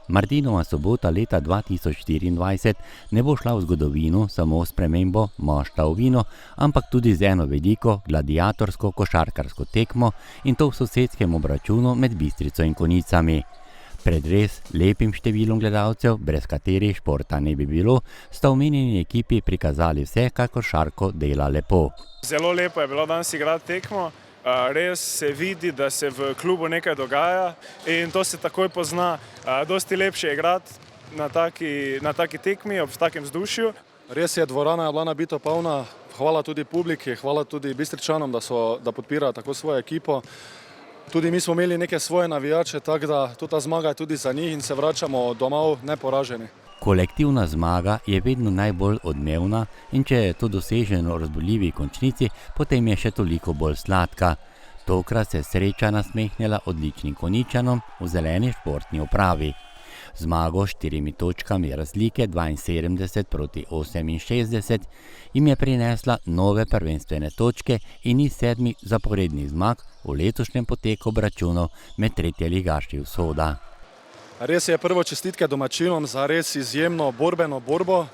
Martinova sobota leta 2024 ne bo šla v zgodovino samo s spremembo moštva v vino, ampak tudi z eno veliko gladiatorsko košarkarsko tekmo in to v sosedskem obračunu med Bistrico in Konjicami. Pred res lepim številom gledalcev, brez katerih športa ne bi bilo, sta omenjeni ekipi prikazali vse, kar košarko dela lepo. Zelo lepo je bilo danes igrati tekmo. Res se vidi, da se v klubu nekaj dogaja in to se takoj pozna. Dosti lepše je igrati na taki tekmi, ob takem vzdušju. Res je, dvorana je bila nabito polna. Hvala tudi publiki, hvala tudi Bistričanom, da podpirajo tako svojo ekipo. Tudi mi smo imeli neke svoje navijače, tako da ta zmaga je tudi za njih in se vračamo domov neporaženi. Kolektivna zmaga je vedno najbolj odmevna in če je to doseženo v razburljivi končnici, potem je še toliko bolj sladka. Tokrat se je sreča nasmehnila odličnim Konjičanom v zeleni športni opravi. Zmago s 4 točkami razlike 72 proti 68 jim je prinesla nove prvenstvene točke in iz 7 zaporednih zmag v letošnjem poteku obračunov med tretjeligaši vzhoda. Res je, prvo čestitke domačinom za res izjemno borbeno borbo.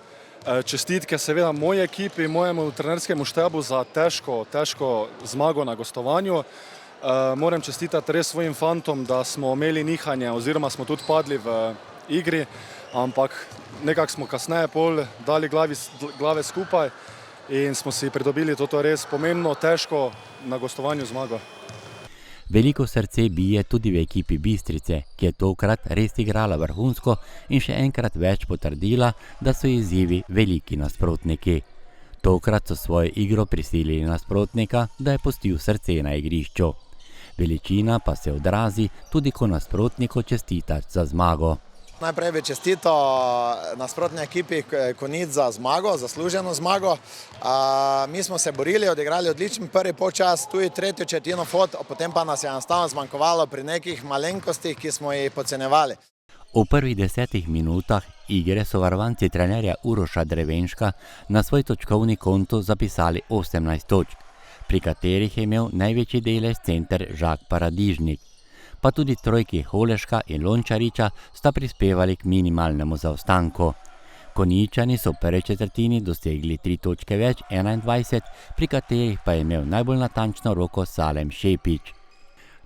Čestitke seveda moji ekipi, mojemu trenerskemu štabu za težko zmago na gostovanju. Moram čestitati res svojim fantom, da smo imeli nihanje oziroma smo tudi padli v igri, ampak nekako smo kasneje dali glave skupaj in smo si pridobili to res pomembno, težko na gostovanju zmago. Veliko srce bije tudi v ekipi Bistrice, ki je tokrat res igrala vrhunsko in še enkrat več potrdila, da so izzivi veliki nasprotniki. Tokrat so svojo igro prisilili nasprotnika, da je pustil srce na igrišču. Veličina pa se odrazi tudi, ko nasprotniku čestita za zmago. Najprej bi čestital nasprotni ekipi Konjic za zmago, zasluženo zmago. Mi smo se borili, odigrali odličen prvi polčas, tudi tretjo četrtino fot, potem pa nas je enostavno zmanjkovalo pri nekih malenkostih, ki smo jih podcenjevali. V prvih 10 minutah igre so varovanci trenerja Uroša Drevenška na svoj točkovni konto zapisali 18 točk, pri katerih je imel največji delež center Žak Paradižnik. Pa tudi trojki Holeška in Lončariča sta prispevali k minimalnemu zaostanku. Konjičani so v prvi četrtini dosegli 3 točke več, 21, pri katerih pa je imel najbolj natančno roko Salem Šepič.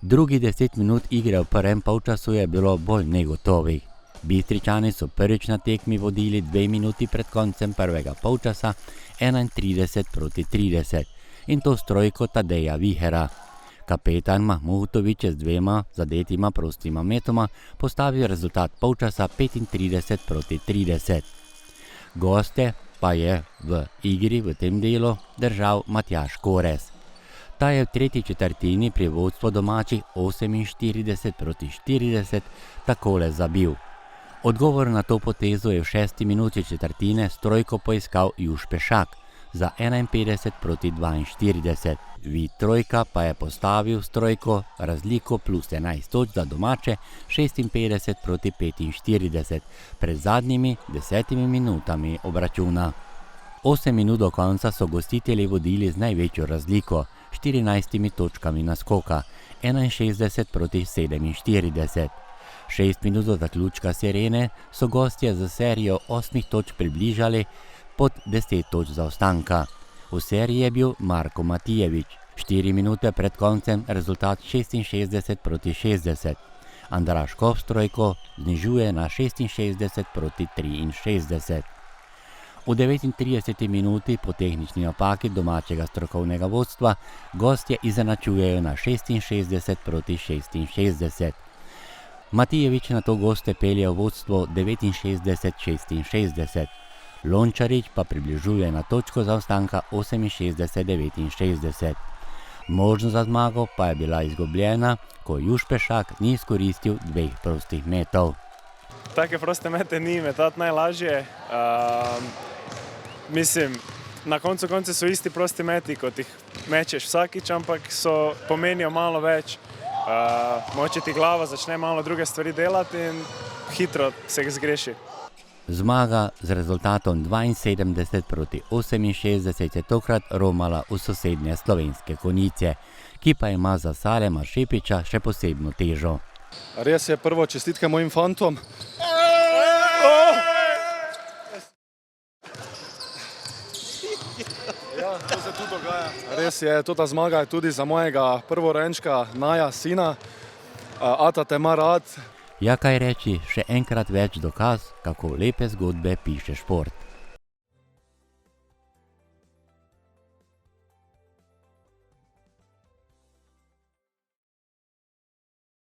Drugi 10 minut igre v prvem polčasu je bilo bolj negotovih. Bistričani so prvič na tekmi vodili 2 minuti pred koncem prvega polčasa, 31 proti 30, in to s trojko Tadeja Vihera. Kapetan Mahmutović je z 2 zadetima prostima metoma postavil rezultat polčasa 35 proti 30. Goste pa je v igri v tem delu držal Matjaž Korez. Ta je v tretji četrtini pri vodstvu domačih 48 proti 40 takole zabil. Odgovor na to potezo je v 6. minuti četrtine s trojko poiskal Juš Pešak za 51 proti 42. Vid Trojka pa je postavil s trojko razliko plus 11 točk za domače 56 proti 45 pred zadnjimi 10 minutami obračuna. 8 minut do konca so gostitelji vodili z največjo razliko, 14 točkami naskoka, 61 proti 47. 6 minut do zaključka sirene so gostje z serijo 8 točk približali pod 10 točk zaostanka. V seriji je bil Marko Matijević, 4 minute pred koncem rezultat 66 proti 60. Andraž Kov s trojko znižuje na 66 proti 63. V 39 minuti po tehnični napaki domačega strokovnega vodstva gostje izenačujejo na 66 proti 66. Matijević na to goste pelje v vodstvo 69-66. Lončarič pa približuje na točko zaostanka 68-69. Možnost za zmago pa je bila izgubljena, ko Juš Pešak ni izkoristil 2 prostih metov. Take proste mete ni metati najlažje. Mislim, na koncu so isti prosti meti, kot jih mečeš vsakič, ampak pomenijo malo več. Moče ti glava začne malo druge stvari delati in hitro se zgreši. Zmaga z rezultatom 72 proti 68 je tokrat romala v sosednje slovenske Konjice, ki pa ima za Salema Šepiča še posebno težo. Res je, prvo čestitke mojim fantom. Ja, to se tudi dogaja. Res je, ta zmaga je tudi za mojega prvorojenčka Naja, sina. Ata te ima rad. Ja, kaj reči, še enkrat več dokaz, kako lepe zgodbe piše šport.